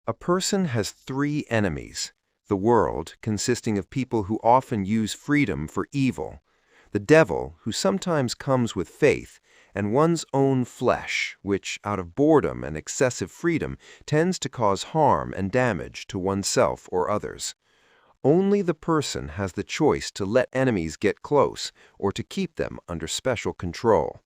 A person has three enemies: the world, consisting of people who often use freedom for evil; the devil, who sometimes comes with faith; and one's own flesh, which, out of boredom and excessive freedom, tends to cause harm and damage to oneself or others. Only the person has the choice to let enemies get close or to keep them under special control.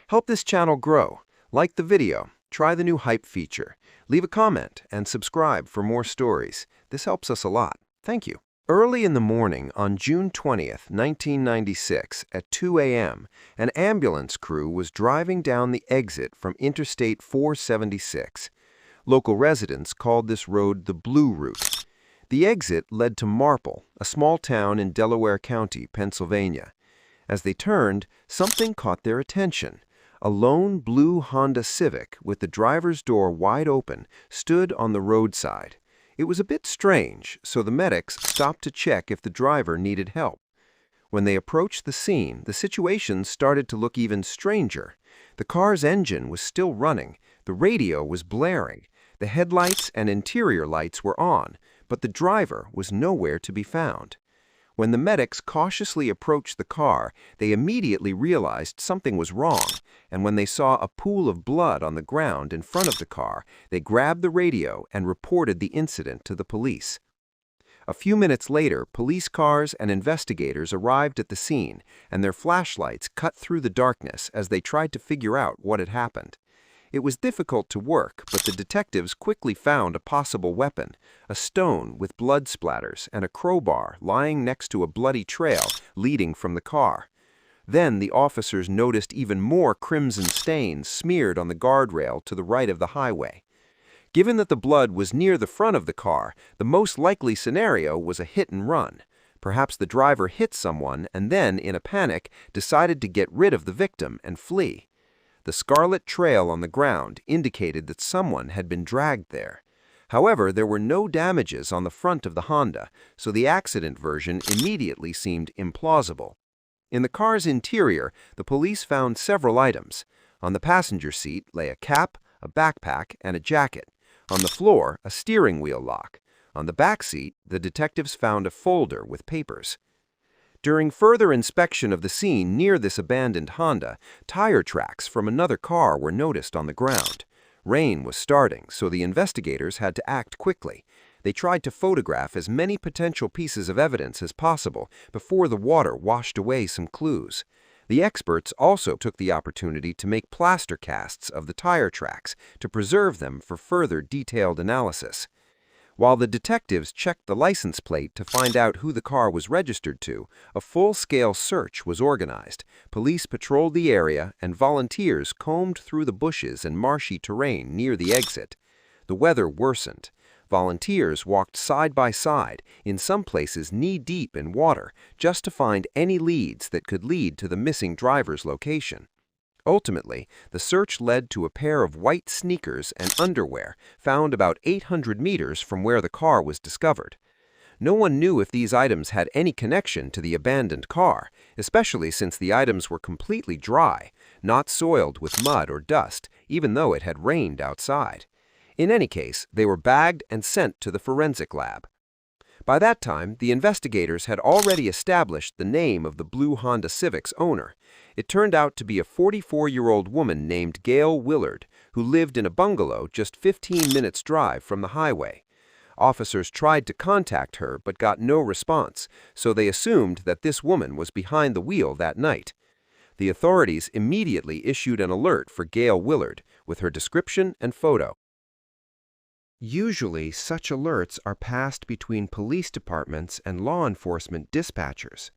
Help this channel grow. Like the video, try the new Hype feature, leave a comment, and subscribe for more stories. This helps us a lot. Thank you. Early in the morning on June 20th, 1996, at 2 a.m., an ambulance crew was driving down the exit from Interstate 476. Local residents called this road the Blue Route. The exit led to Marple, a small town in Delaware County, Pennsylvania. As they turned, something caught their attention. A lone blue Honda Civic with the driver's door wide open stood on the roadside. It was a bit strange, so the medics stopped to check if the driver needed help. When they approached the scene, the situation started to look even stranger. The car's engine was still running, the radio was blaring, the headlights and interior lights were on, but the driver was nowhere to be found. When the medics cautiously approached the car, they immediately realized something was wrong, and when they saw a pool of blood on the ground in front of the car, they grabbed the radio and reported the incident to the police. A few minutes later, police cars and investigators arrived at the scene, and their flashlights cut through the darkness as they tried to figure out what had happened. It was difficult to work, but the detectives quickly found a possible weapon: a stone with blood splatters and a crowbar lying next to a bloody trail leading from the car. Then the officers noticed even more crimson stains smeared on the guardrail to the right of the highway. Given that the blood was near the front of the car, the most likely scenario was a hit and run. Perhaps the driver hit someone and then, in a panic, decided to get rid of the victim and flee. The scarlet trail on the ground indicated that someone had been dragged there. However, there were no damages on the front of the Honda, so the accident version immediately seemed implausible. In the car's interior, the police found several items. On the passenger seat lay a cap, a backpack, and a jacket. On the floor, a steering wheel lock. On the back seat, the detectives found a folder with papers. During further inspection of the scene near this abandoned Honda, tire tracks from another car were noticed on the ground. Rain was starting, so the investigators had to act quickly. They tried to photograph as many potential pieces of evidence as possible before the water washed away some clues. The experts also took the opportunity to make plaster casts of the tire tracks to preserve them for further detailed analysis. While the detectives checked the license plate to find out who the car was registered to, a full-scale search was organized. Police patrolled the area, and volunteers combed through the bushes and marshy terrain near the exit. The weather worsened. Volunteers walked side by side, in some places knee-deep in water, just to find any leads that could lead to the missing driver's location. Ultimately, the search led to a pair of white sneakers and underwear found about 800 meters from where the car was discovered. No one knew if these items had any connection to the abandoned car, especially since the items were completely dry, not soiled with mud or dust, even though it had rained outside. In any case, they were bagged and sent to the forensic lab. By that time, the investigators had already established the name of the blue Honda Civic's owner. It turned out to be a 44-year-old woman named Amy Willard, who lived in a bungalow just 15 minutes' drive from the highway. Officers tried to contact her but got no response, so they assumed that this woman was behind the wheel that night. The authorities immediately issued an alert for Amy Willard with her description and photo. Usually, such alerts are passed between police departments and law enforcement dispatchers.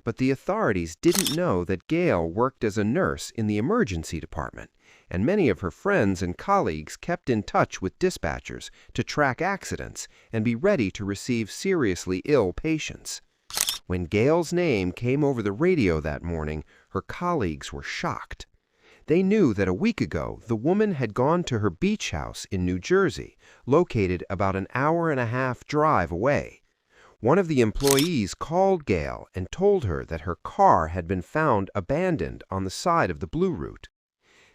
But the authorities didn't know that Gail worked as a nurse in the emergency department, and many of her friends and colleagues kept in touch with dispatchers to track accidents and be ready to receive seriously ill patients. When Gail's name came over the radio that morning, her colleagues were shocked. They knew that a week ago the woman had gone to her beach house in New Jersey, located about an hour-and-a-half drive away. One of the employees called Gail and told her that her car had been found abandoned on the side of the Blue Route.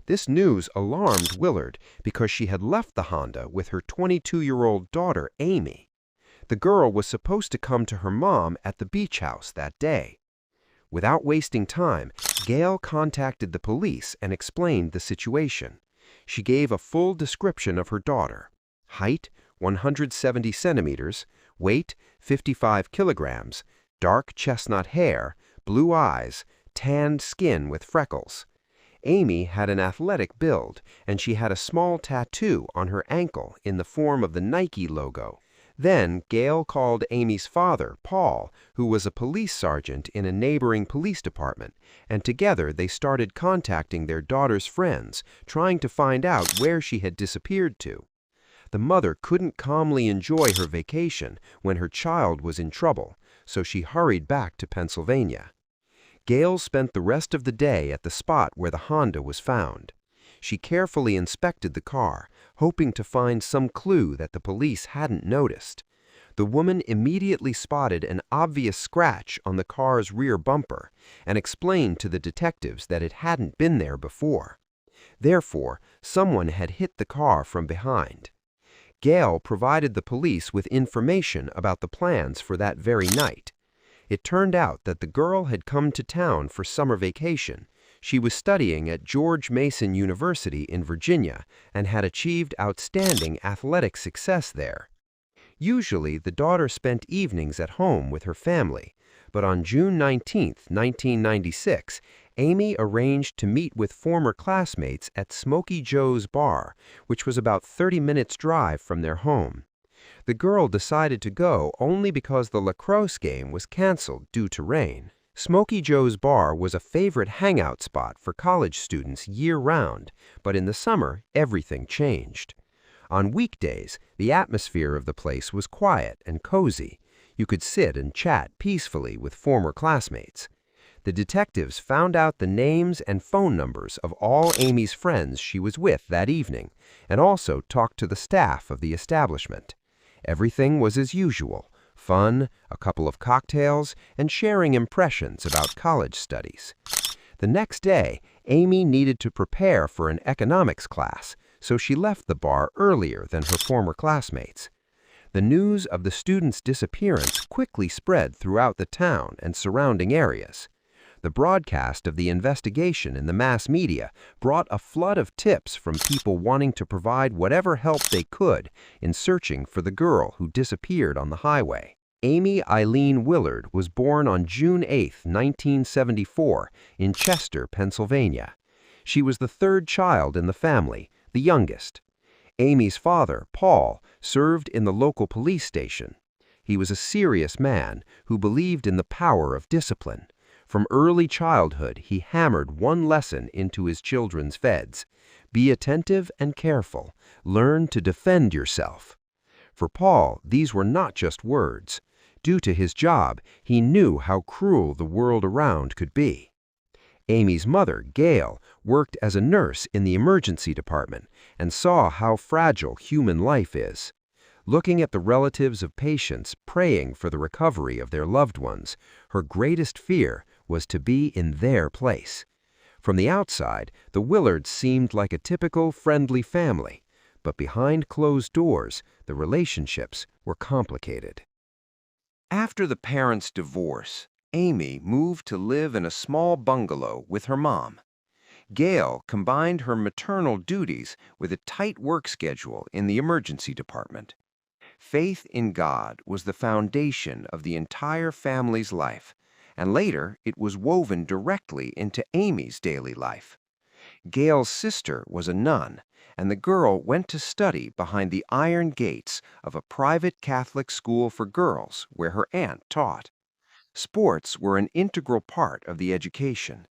This news alarmed Willard because she had left the Honda with her 22-year-old daughter, Amy. The girl was supposed to come to her mom at the beach house that day. Without wasting time, Gail contacted the police and explained the situation. She gave a full description of her daughter: height, 170 centimeters, weight, 55 kilograms, dark chestnut hair, blue eyes, tanned skin with freckles. Amy had an athletic build, and she had a small tattoo on her ankle in the form of the Nike logo. Then Gail called Amy's father, Paul, who was a police sergeant in a neighboring police department, and together they started contacting their daughter's friends, trying to find out where she had disappeared to. The mother couldn't calmly enjoy her vacation when her child was in trouble, so she hurried back to Pennsylvania. Gail spent the rest of the day at the spot where the Honda was found. She carefully inspected the car, hoping to find some clue that the police hadn't noticed. The woman immediately spotted an obvious scratch on the car's rear bumper and explained to the detectives that it hadn't been there before. Therefore, someone had hit the car from behind. Gail provided the police with information about the plans for that very night. It turned out that the girl had come to town for summer vacation. She was studying at George Mason University in Virginia and had achieved outstanding athletic success there. Usually, the daughter spent evenings at home with her family, but on June 19, 1996, Amy arranged to meet with former classmates at Smokey Joe's bar, which was about 30 minutes' drive from their home. The girl decided to go only because the lacrosse game was canceled due to rain. Smokey Joe's bar was a favorite hangout spot for college students year-round, but in the summer, everything changed. On weekdays, the atmosphere of the place was quiet and cozy. You could sit and chat peacefully with former classmates. The detectives found out the names and phone numbers of all Amy's friends she was with that evening, and also talked to the staff of the establishment. Everything was as usual: fun, a couple of cocktails, and sharing impressions about college studies. The next day, Amy needed to prepare for an economics class, so she left the bar earlier than her former classmates. The news of the student's disappearance quickly spread throughout the town and surrounding areas. The broadcast of the investigation in the mass media brought a flood of tips from people wanting to provide whatever help they could in searching for the girl who disappeared on the highway. Amy Eileen Willard was born on June 8, 1974, in Chester, Pennsylvania. She was the third child in the family, the youngest. Amy's father, Paul, served in the local police station. He was a serious man who believed in the power of discipline. From early childhood, he hammered one lesson into his children's heads: be attentive and careful. Learn to defend yourself. For Paul, these were not just words. Due to his job, he knew how cruel the world around could be. Amy's mother, Gail, worked as a nurse in the emergency department and saw how fragile human life is. Looking at the relatives of patients praying for the recovery of their loved ones, her greatest fear was to be in their place. From the outside, the Willards seemed like a typical friendly family, but behind closed doors, the relationships were complicated. After the parents' divorce, Amy moved to live in a small bungalow with her mom. Gail combined her maternal duties with a tight work schedule in the emergency department. Faith in God was the foundation of the entire family's life, and later it was woven directly into Amy's daily life. Gail's sister was a nun, and the girl went to study behind the iron gates of a private Catholic school for girls where her aunt taught. Sports were an integral part of the education.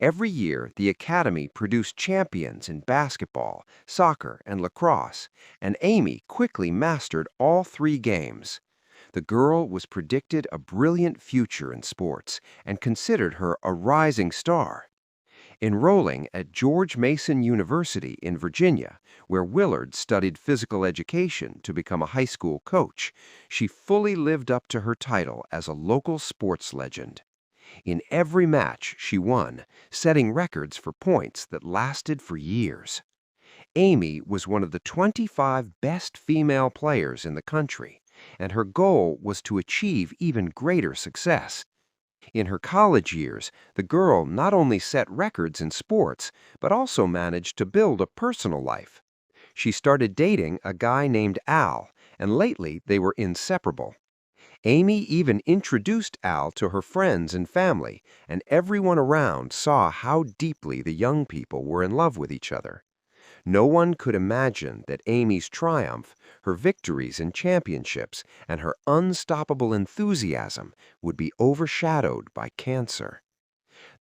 Every year, the academy produced champions in basketball, soccer, and lacrosse, and Amy quickly mastered all three games. The girl was predicted a brilliant future in sports and considered her a rising star. Enrolling at George Mason University in Virginia, where Willard studied physical education to become a high school coach, she fully lived up to her title as a local sports legend. In every match, she won, setting records for points that lasted for years. Amy was one of the 25 best female players in the country, and her goal was to achieve even greater success. In her college years, the girl not only set records in sports, but also managed to build a personal life. She started dating a guy named Al, and lately they were inseparable. Amy even introduced Al to her friends and family, and everyone around saw how deeply the young people were in love with each other. No one could imagine that Amy's triumph, her victories in championships, and her unstoppable enthusiasm would be overshadowed by cancer.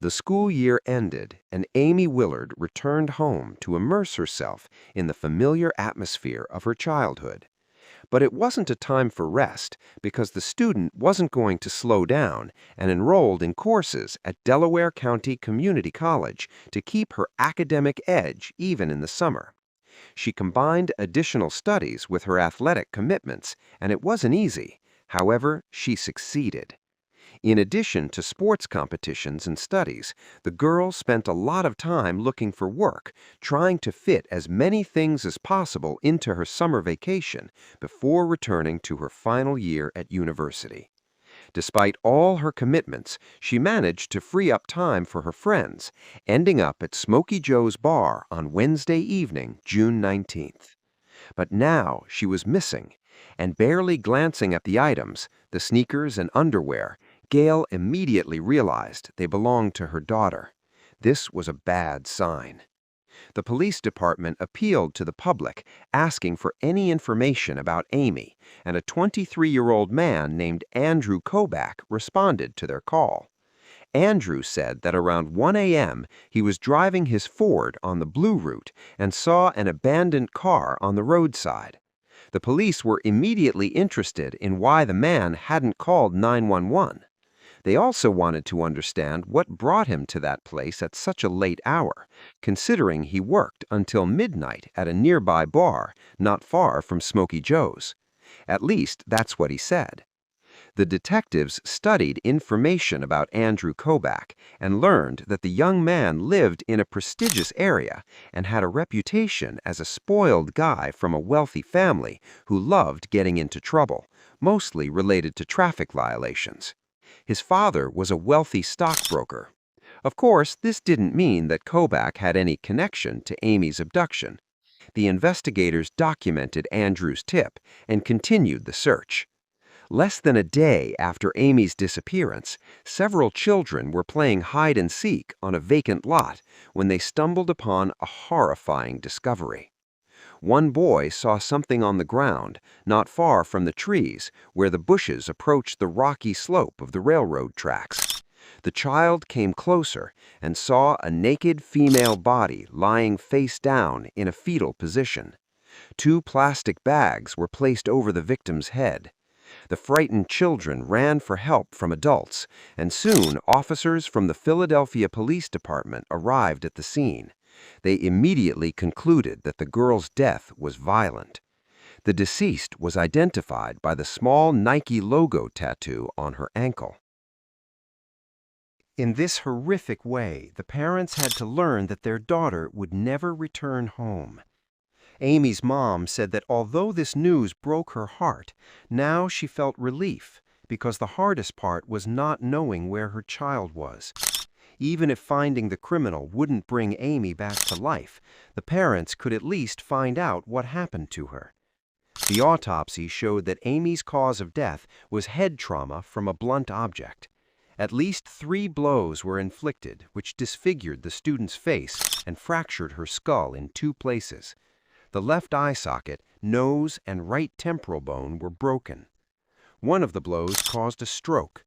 The school year ended, and Amy Willard returned home to immerse herself in the familiar atmosphere of her childhood. But it wasn't a time for rest, because the student wasn't going to slow down and enrolled in courses at Delaware County Community College to keep her academic edge even in the summer. She combined additional studies with her athletic commitments, and it wasn't easy. However, she succeeded. In addition to sports competitions and studies, the girl spent a lot of time looking for work, trying to fit as many things as possible into her summer vacation before returning to her final year at university. Despite all her commitments, she managed to free up time for her friends, ending up at Smokey Joe's bar on Wednesday evening, June 19th. But now she was missing, and barely glancing at the items, the sneakers and underwear, Gail immediately realized they belonged to her daughter. This was a bad sign. The police department appealed to the public, asking for any information about Amy, and a 23-year-old man named Andrew Kobach responded to their call. Andrew said that around 1 a.m. he was driving his Ford on the Blue Route and saw an abandoned car on the roadside. The police were immediately interested in why the man hadn't called 911. They also wanted to understand what brought him to that place at such a late hour, considering he worked until midnight at a nearby bar not far from Smokey Joe's. At least, that's what he said. The detectives studied information about Andrew Kobach and learned that the young man lived in a prestigious area and had a reputation as a spoiled guy from a wealthy family who loved getting into trouble, mostly related to traffic violations. His father was a wealthy stockbroker. Of course, this didn't mean that Kobach had any connection to Amy's abduction. The investigators documented Andrew's tip and continued the search. Less than a day after Amy's disappearance, several children were playing hide-and-seek on a vacant lot when they stumbled upon a horrifying discovery. One boy saw something on the ground, not far from the trees, where the bushes approached the rocky slope of the railroad tracks. The child came closer and saw a naked female body lying face down in a fetal position. 2 plastic bags were placed over the victim's head. The frightened children ran for help from adults, and soon officers from the Philadelphia Police Department arrived at the scene. They immediately concluded that the girl's death was violent. The deceased was identified by the small Nike logo tattoo on her ankle. In this horrific way, the parents had to learn that their daughter would never return home. Amy's mom said that although this news broke her heart, now she felt relief because the hardest part was not knowing where her child was. Even if finding the criminal wouldn't bring Amy back to life, the parents could at least find out what happened to her. The autopsy showed that Amy's cause of death was head trauma from a blunt object. At least 3 blows were inflicted, which disfigured the student's face and fractured her skull in 2 places. The left eye socket, nose, and right temporal bone were broken. One of the blows caused a stroke.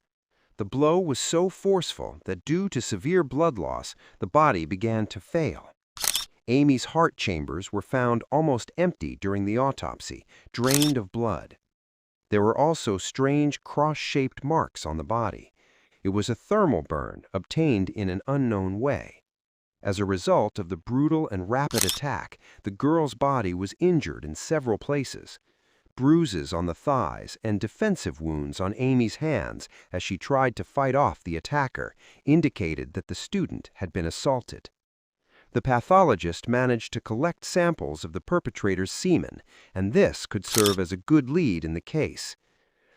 The blow was so forceful that due to severe blood loss, the body began to fail. Amy's heart chambers were found almost empty during the autopsy, drained of blood. There were also strange cross-shaped marks on the body. It was a thermal burn obtained in an unknown way. As a result of the brutal and rapid attack, the girl's body was injured in several places. bruises on the thighs, and defensive wounds on Amy's hands as she tried to fight off the attacker indicated that the student had been assaulted. The pathologist managed to collect samples of the perpetrator's semen, and this could serve as a good lead in the case.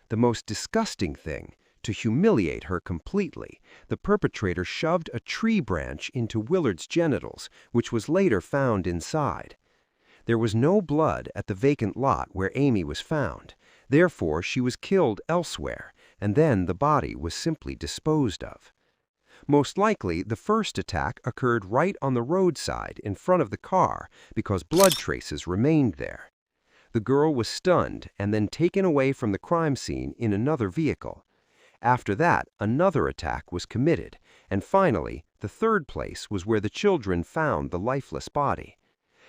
The most disgusting thing, to humiliate her completely, the perpetrator shoved a tree branch into Willard's genitals, which was later found inside. There was no blood at the vacant lot where Amy was found. Therefore, she was killed elsewhere, and then the body was simply disposed of. Most likely, the first attack occurred right on the roadside in front of the car because blood traces remained there. The girl was stunned and then taken away from the crime scene in another vehicle. After that, another attack was committed, and finally, the third place was where the children found the lifeless body.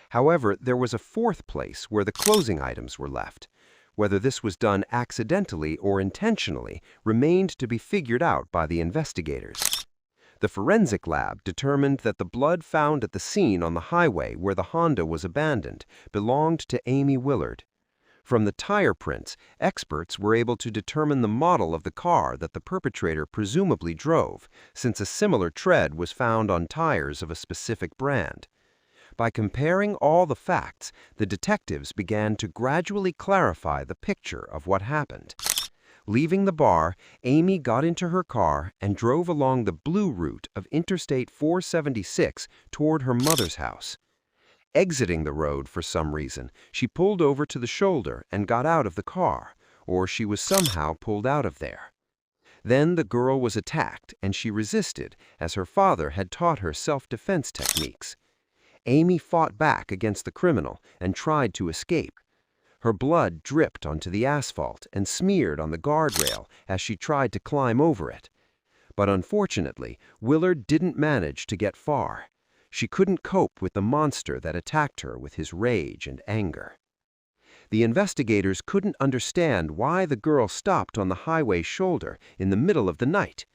However, there was a fourth place where the closing items were left. Whether this was done accidentally or intentionally remained to be figured out by the investigators. The forensic lab determined that the blood found at the scene on the highway where the Honda was abandoned belonged to Amy Willard. From the tire prints, experts were able to determine the model of the car that the perpetrator presumably drove, since a similar tread was found on tires of a specific brand. By comparing all the facts, the detectives began to gradually clarify the picture of what happened. Leaving the bar, Amy got into her car and drove along the blue route of Interstate 476 toward her mother's house. Exiting the road for some reason, she pulled over to the shoulder and got out of the car, or she was somehow pulled out of there. Then the girl was attacked and she resisted, as her father had taught her self-defense techniques. Amy fought back against the criminal and tried to escape. Her blood dripped onto the asphalt and smeared on the guardrail as she tried to climb over it. But unfortunately, Willard didn't manage to get far. She couldn't cope with the monster that attacked her with his rage and anger. The investigators couldn't understand why the girl stopped on the highway shoulder in the middle of the night.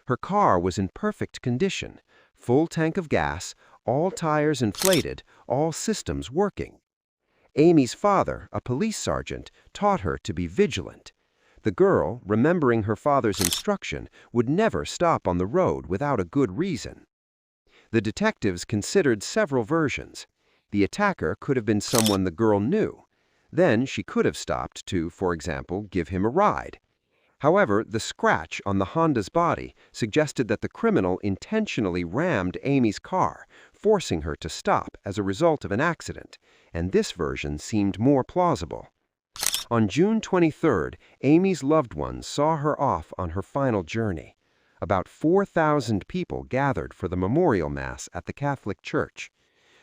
Her car was in perfect condition, full tank of gas, all tires inflated, all systems working. Amy's father, a police sergeant, taught her to be vigilant. The girl, remembering her father's instruction, would never stop on the road without a good reason. The detectives considered several versions. The attacker could have been someone the girl knew. Then she could have stopped to, for example, give him a ride. However, the scratch on the Honda's body suggested that the criminal intentionally rammed Amy's car, forcing her to stop as a result of an accident, and this version seemed more plausible. On June 23rd, Amy's loved ones saw her off on her final journey. About 4,000 people gathered for the memorial mass at the Catholic Church.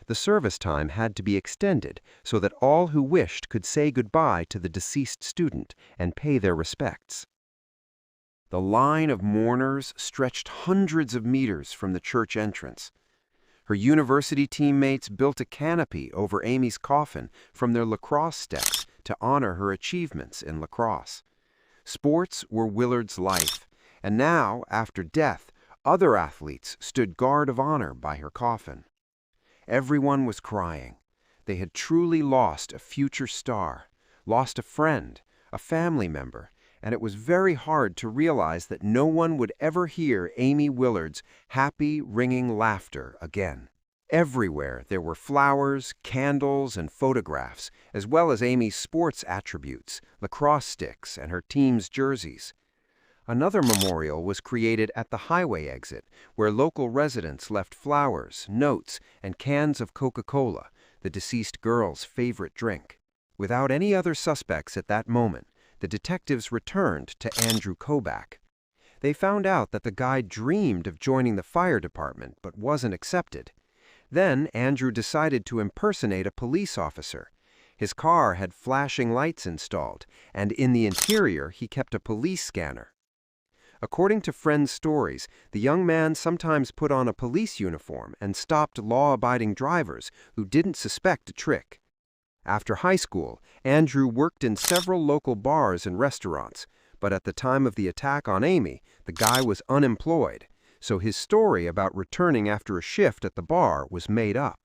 The service time had to be extended so that all who wished could say goodbye to the deceased student and pay their respects. The line of mourners stretched hundreds of meters from the church entrance. Her university teammates built a canopy over Amy's coffin from their lacrosse sticks to honor her achievements in lacrosse. Sports were Willard's life, and now, after death, other athletes stood guard of honor by her coffin. Everyone was crying. They had truly lost a future star, lost a friend, a family member, and it was very hard to realize that no one would ever hear Amy Willard's happy, ringing laughter again. Everywhere there were flowers, candles, and photographs, as well as Amy's sports attributes, lacrosse sticks, and her team's jerseys. Another memorial was created at the highway exit, where local residents left flowers, notes, and cans of Coca-Cola, the deceased girl's favorite drink. Without any other suspects at that moment, the detectives returned to Andrew Kobach. They found out that the guy dreamed of joining the fire department but wasn't accepted. Then Andrew decided to impersonate a police officer. His car had flashing lights installed, and in the interior he kept a police scanner. According to friends' stories, the young man sometimes put on a police uniform and stopped law-abiding drivers who didn't suspect a trick. After high school, Andrew worked in several local bars and restaurants, but at the time of the attack on Amy, the guy was unemployed, so his story about returning after a shift at the bar was made up.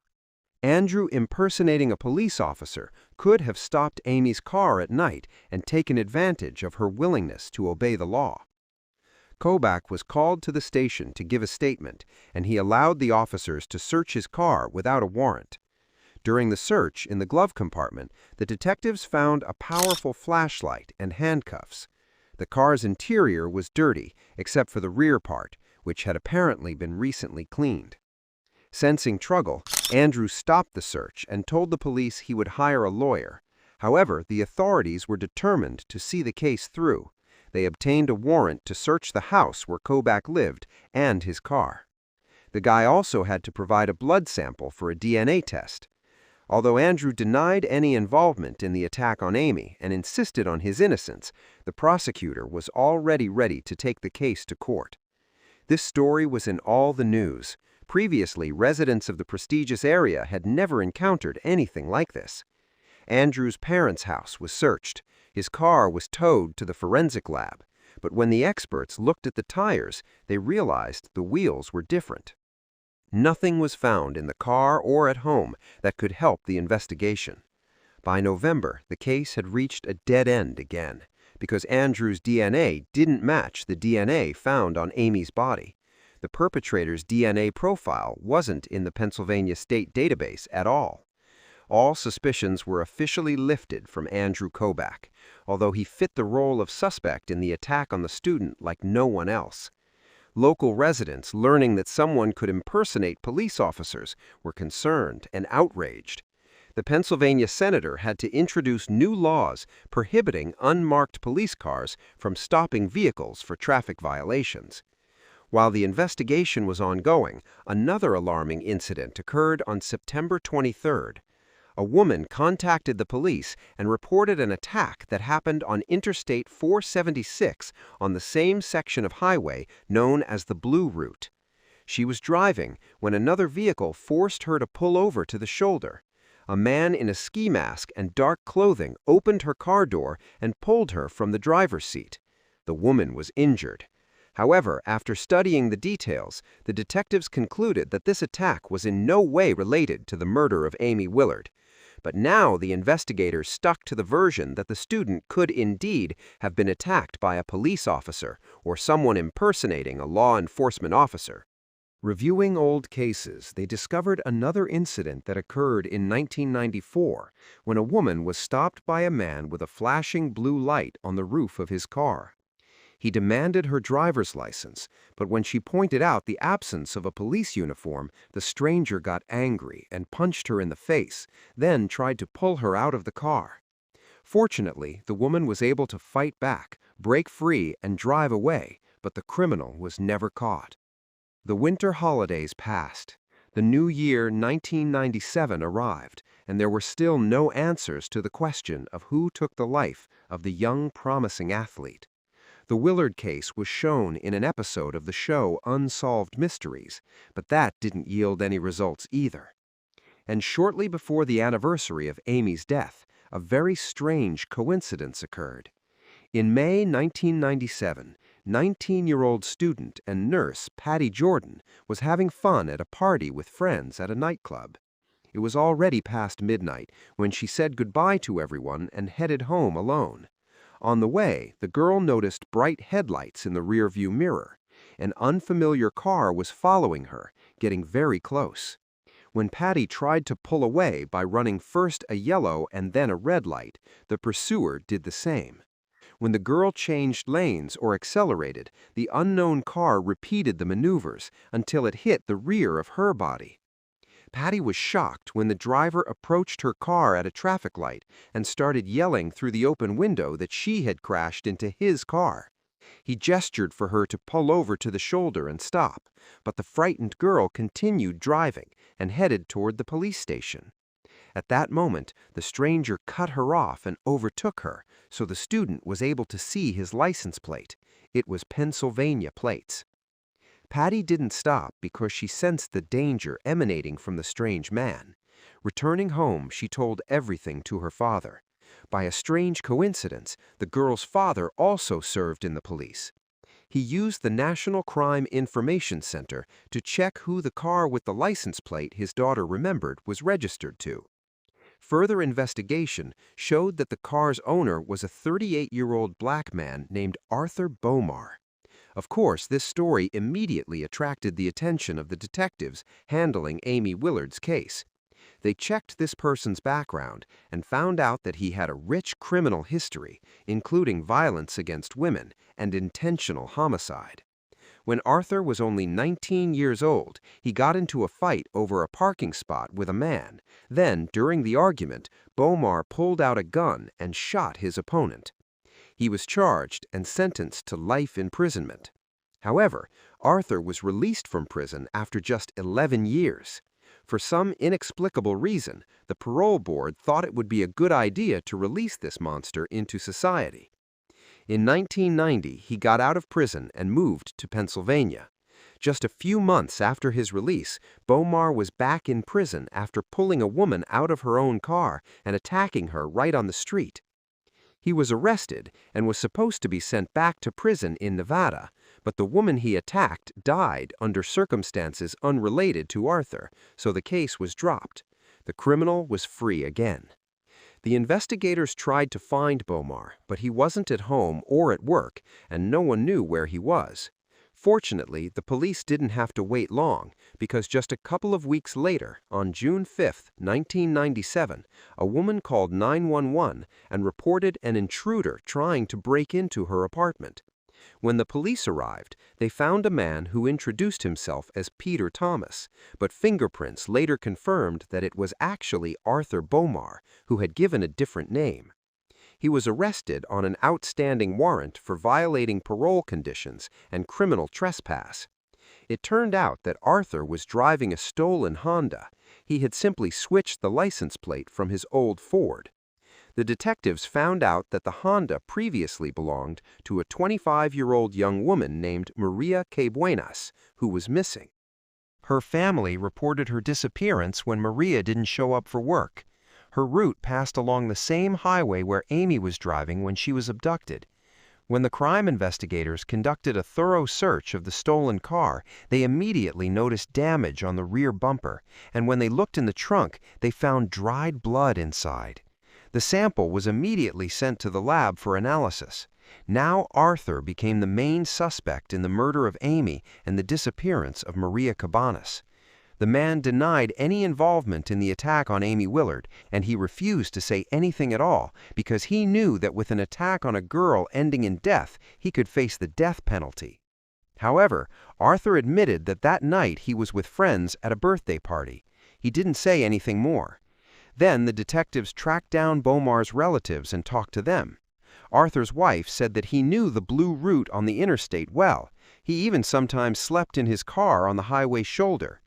Andrew impersonating a police officer could have stopped Amy's car at night and taken advantage of her willingness to obey the law. Kobach was called to the station to give a statement, and he allowed the officers to search his car without a warrant. During the search in the glove compartment, the detectives found a powerful flashlight and handcuffs. The car's interior was dirty, except for the rear part, which had apparently been recently cleaned. Sensing trouble, Andrew stopped the search and told the police he would hire a lawyer. However, the authorities were determined to see the case through. They obtained a warrant to search the house where Kobach lived and his car. The guy also had to provide a blood sample for a DNA test. Although Andrew denied any involvement in the attack on Amy and insisted on his innocence, the prosecutor was already ready to take the case to court. This story was in all the news. Previously, residents of the prestigious area had never encountered anything like this. Andrew's parents' house was searched. His car was towed to the forensic lab. But when the experts looked at the tires, they realized the wheels were different. Nothing was found in the car or at home that could help the investigation. By November, the case had reached a dead end again, because Andrew's DNA didn't match the DNA found on Amy's body. The perpetrator's DNA profile wasn't in the Pennsylvania State Database at all. All suspicions were officially lifted from Andrew Kobach, although he fit the role of suspect in the attack on the student like no one else. Local residents, learning that someone could impersonate police officers, were concerned and outraged. The Pennsylvania senator had to introduce new laws prohibiting unmarked police cars from stopping vehicles for traffic violations. While the investigation was ongoing, another alarming incident occurred on September 23rd. A woman contacted the police and reported an attack that happened on Interstate 476 on the same section of highway known as the Blue Route. She was driving when another vehicle forced her to pull over to the shoulder. A man in a ski mask and dark clothing opened her car door and pulled her from the driver's seat. The woman was injured. However, after studying the details, the detectives concluded that this attack was in no way related to the murder of Amy Willard. But now the investigators stuck to the version that the student could indeed have been attacked by a police officer or someone impersonating a law enforcement officer. Reviewing old cases, they discovered another incident that occurred in 1994 when a woman was stopped by a man with a flashing blue light on the roof of his car. He demanded her driver's license, but when she pointed out the absence of a police uniform, the stranger got angry and punched her in the face, then tried to pull her out of the car. Fortunately, the woman was able to fight back, break free, and drive away, but the criminal was never caught. The winter holidays passed. The new year 1997 arrived, and there were still no answers to the question of who took the life of the young, promising athlete. The Willard case was shown in an episode of the show Unsolved Mysteries, but that didn't yield any results either. And shortly before the anniversary of Amy's death, a very strange coincidence occurred. In May 1997, 19-year-old student and nurse Patty Jordan was having fun at a party with friends at a nightclub. It was already past midnight when she said goodbye to everyone and headed home alone. On the way, the girl noticed bright headlights in the rearview mirror. An unfamiliar car was following her, getting very close. When Patty tried to pull away by running first a yellow and then a red light, the pursuer did the same. When the girl changed lanes or accelerated, the unknown car repeated the maneuvers until it hit the rear of her body. Patty was shocked when the driver approached her car at a traffic light and started yelling through the open window that she had crashed into his car. He gestured for her to pull over to the shoulder and stop, but the frightened girl continued driving and headed toward the police station. At that moment, the stranger cut her off and overtook her, so the student was able to see his license plate. It was Pennsylvania plates. Patty didn't stop because she sensed the danger emanating from the strange man. Returning home, she told everything to her father. By a strange coincidence, the girl's father also served in the police. He used the National Crime Information Center to check who the car with the license plate his daughter remembered was registered to. Further investigation showed that the car's owner was a 38-year-old black man named Arthur Bomar. Of course, this story immediately attracted the attention of the detectives handling Amy Willard's case. They checked this person's background and found out that he had a rich criminal history, including violence against women and intentional homicide. When Arthur was only 19 years old, he got into a fight over a parking spot with a man. Then, during the argument, Bomar pulled out a gun and shot his opponent. He was charged and sentenced to life imprisonment. However, Arthur was released from prison after just 11 years. For some inexplicable reason, the parole board thought it would be a good idea to release this monster into society. In 1990, he got out of prison and moved to Pennsylvania. Just a few months after his release, Bomar was back in prison after pulling a woman out of her own car and attacking her right on the street. He was arrested and was supposed to be sent back to prison in Nevada, but the woman he attacked died under circumstances unrelated to Arthur, so the case was dropped. The criminal was free again. The investigators tried to find Bomar, but he wasn't at home or at work, and no one knew where he was. Fortunately, the police didn't have to wait long, because just a couple of weeks later, on June 5, 1997, a woman called 911 and reported an intruder trying to break into her apartment. When the police arrived, they found a man who introduced himself as Peter Thomas, but fingerprints later confirmed that it was actually Arthur Bomar, who had given a different name. He was arrested on an outstanding warrant for violating parole conditions and criminal trespass. It turned out that Arthur was driving a stolen Honda. He had simply switched the license plate from his old Ford. The detectives found out that the Honda previously belonged to a 25-year-old young woman named Maria Buenas, who was missing. Her family reported her disappearance when Maria didn't show up for work. Her route passed along the same highway where Amy was driving when she was abducted. When the crime investigators conducted a thorough search of the stolen car, they immediately noticed damage on the rear bumper, and when they looked in the trunk, they found dried blood inside. The sample was immediately sent to the lab for analysis. Now Arthur became the main suspect in the murder of Amy and the disappearance of Maria Cabanas. The man denied any involvement in the attack on Amy Willard, and he refused to say anything at all because he knew that with an attack on a girl ending in death, he could face the death penalty. However, Arthur admitted that that night he was with friends at a birthday party. He didn't say anything more. Then the detectives tracked down Bomar's relatives and talked to them. Arthur's wife said that he knew the blue route on the interstate well. He even sometimes slept in his car on the highway shoulder.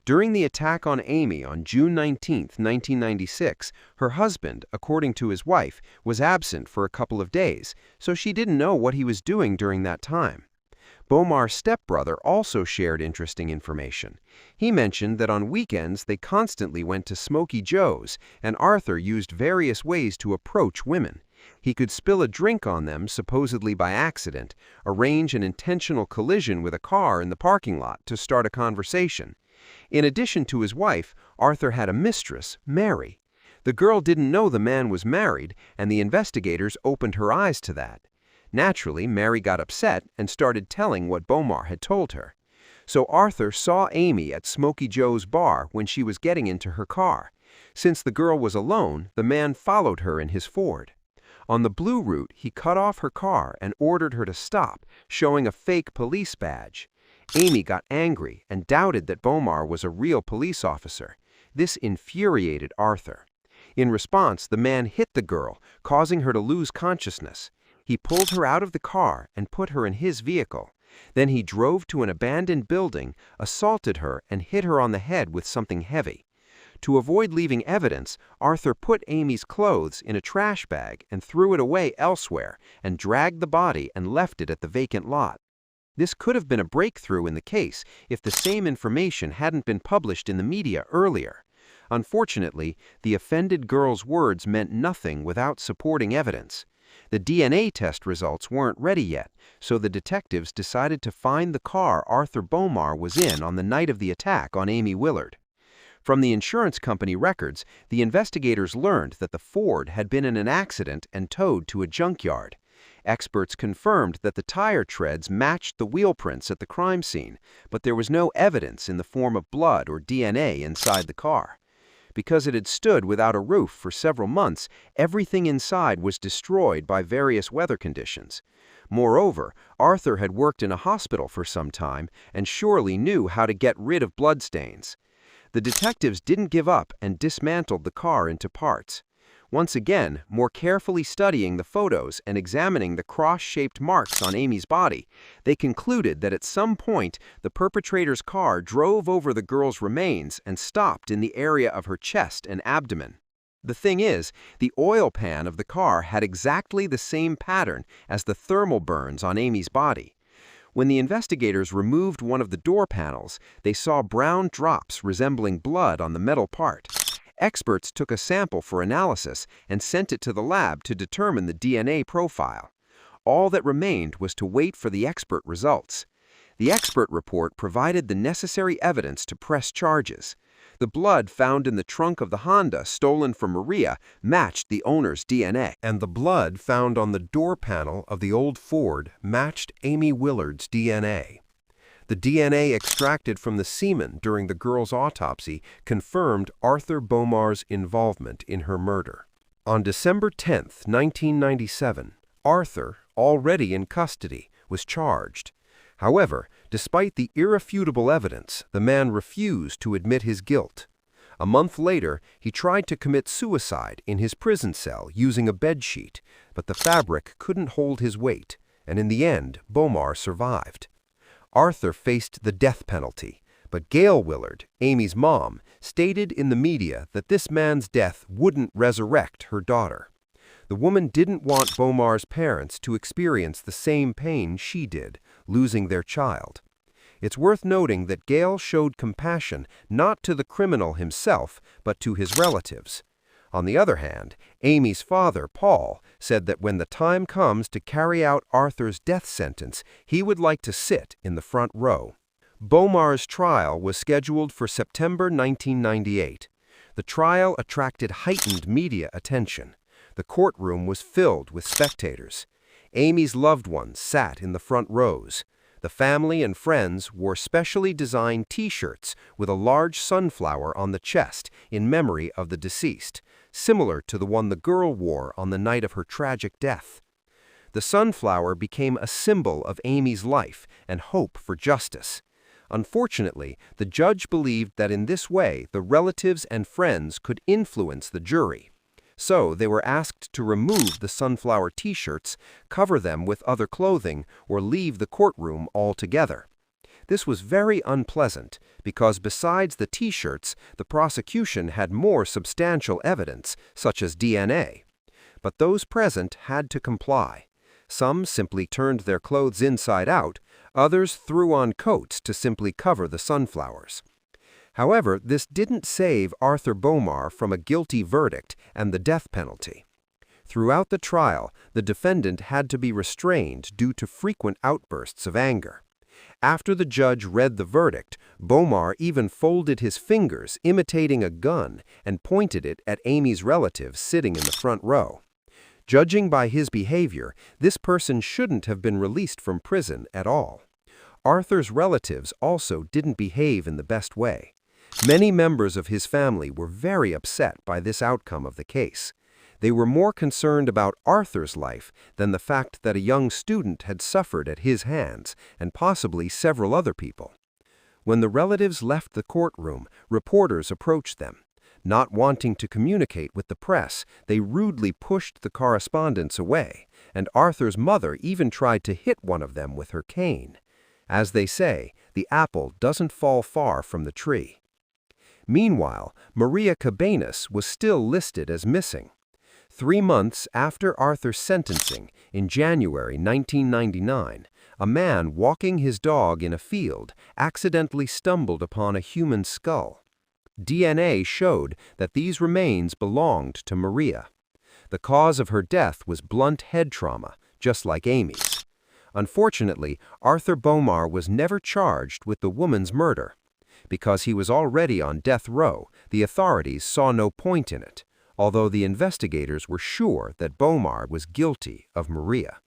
During the attack on Amy on June 19, 1996, her husband, according to his wife, was absent for a couple of days, so she didn't know what he was doing during that time. Bomar's stepbrother also shared interesting information. He mentioned that on weekends they constantly went to Smokey Joe's, and Arthur used various ways to approach women. He could spill a drink on them, supposedly by accident, arrange an intentional collision with a car in the parking lot to start a conversation. In addition to his wife, Arthur had a mistress, Mary. The girl didn't know the man was married, and the investigators opened her eyes to that. Naturally, Mary got upset and started telling what Bomar had told her. So Arthur saw Amy at Smokey Joe's bar when she was getting into her car. Since the girl was alone, the man followed her in his Ford. On the blue route, he cut off her car and ordered her to stop, showing a fake police badge. Amy got angry and doubted that Bomar was a real police officer. This infuriated Arthur. In response, the man hit the girl, causing her to lose consciousness. He pulled her out of the car and put her in his vehicle. Then he drove to an abandoned building, assaulted her, and hit her on the head with something heavy. To avoid leaving evidence, Arthur put Amy's clothes in a trash bag and threw it away elsewhere, and dragged the body and left it at the vacant lot. This could have been a breakthrough in the case if the same information hadn't been published in the media earlier. Unfortunately, the offended girl's words meant nothing without supporting evidence. The DNA test results weren't ready yet, so the detectives decided to find the car Arthur Bomar was in on the night of the attack on Amy Willard. From the insurance company records, the investigators learned that the Ford had been in an accident and towed to a junkyard. Experts confirmed that the tire treads matched the wheel prints at the crime scene, but there was no evidence in the form of blood or DNA inside the car. Because it had stood without a roof for several months, everything inside was destroyed by various weather conditions. Moreover, Arthur had worked in a hospital for some time and surely knew how to get rid of bloodstains. The detectives didn't give up and dismantled the car into parts. Once again, more carefully studying the photos and examining the cross-shaped marks on Amy's body, they concluded that at some point the perpetrator's car drove over the girl's remains and stopped in the area of her chest and abdomen. The thing is, the oil pan of the car had exactly the same pattern as the thermal burns on Amy's body. When the investigators removed one of the door panels, they saw brown drops resembling blood on the metal part. Experts took a sample for analysis and sent it to the lab to determine the DNA profile. All that remained was to wait for the expert results. The expert report provided the necessary evidence to press charges. The blood found in the trunk of the Honda stolen from Maria matched the owner's DNA, and the blood found on the door panel of the old Ford matched Amy Willard's DNA. The DNA extracted from the semen during the girl's autopsy confirmed Arthur Bomar's involvement in her murder. On December 10, 1997, Arthur, already in custody, was charged. However, despite the irrefutable evidence, the man refused to admit his guilt. A month later, he tried to commit suicide in his prison cell using a bedsheet, but the fabric couldn't hold his weight, and in the end, Bomar survived. Arthur faced the death penalty, but Gail Willard, Amy's mom, stated in the media that this man's death wouldn't resurrect her daughter. The woman didn't want Bomar's parents to experience the same pain she did, losing their child. It's worth noting that Gail showed compassion not to the criminal himself, but to his relatives. On the other hand, Amy's father, Paul, said that when the time comes to carry out Arthur's death sentence, he would like to sit in the front row. Bomar's trial was scheduled for September 1998. The trial attracted heightened media attention. The courtroom was filled with spectators. Amy's loved ones sat in the front rows. The family and friends wore specially designed T-shirts with a large sunflower on the chest in memory of the deceased, similar to the one the girl wore on the night of her tragic death. The sunflower became a symbol of Amy's life and hope for justice. Unfortunately, the judge believed that in this way the relatives and friends could influence the jury. So they were asked to remove the sunflower T-shirts, cover them with other clothing, or leave the courtroom altogether. This was very unpleasant because besides the T-shirts, the prosecution had more substantial evidence, such as DNA. But those present had to comply. Some simply turned their clothes inside out, others threw on coats to simply cover the sunflowers. However, this didn't save Arthur Bomar from a guilty verdict and the death penalty. Throughout the trial, the defendant had to be restrained due to frequent outbursts of anger. After the judge read the verdict, Bomar even folded his fingers, imitating a gun, and pointed it at Amy's relatives sitting in the front row. Judging by his behavior, this person shouldn't have been released from prison at all. Arthur's relatives also didn't behave in the best way. Many members of his family were very upset by this outcome of the case. They were more concerned about Arthur's life than the fact that a young student had suffered at his hands, and possibly several other people. When the relatives left the courtroom, reporters approached them. Not wanting to communicate with the press, they rudely pushed the correspondents away, and Arthur's mother even tried to hit one of them with her cane. As they say, the apple doesn't fall far from the tree. Meanwhile, Maria Cabanas was still listed as missing. 3 months after Arthur's sentencing, in January 1999, a man walking his dog in a field accidentally stumbled upon a human skull. DNA showed that these remains belonged to Maria. The cause of her death was blunt head trauma, just like Amy's. Unfortunately, Arthur Bomar was never charged with the woman's murder. Because he was already on death row, the authorities saw no point in it, although the investigators were sure that Bomar was guilty of Maria.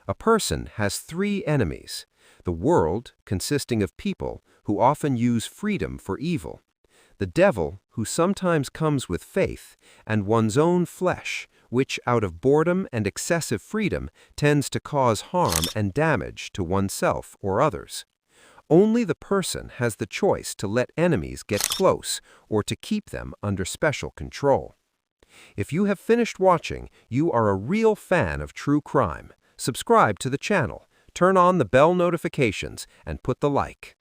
A person has three enemies: the world, consisting of people who often use freedom for evil; the devil, who sometimes comes with faith; and one's own flesh, which, out of boredom and excessive freedom, tends to cause harm and damage to oneself or others. Only the person has the choice to let enemies get close or to keep them under special control. If you have finished watching, you are a real fan of true crime. Subscribe to the channel, turn on the bell notifications, and put the like.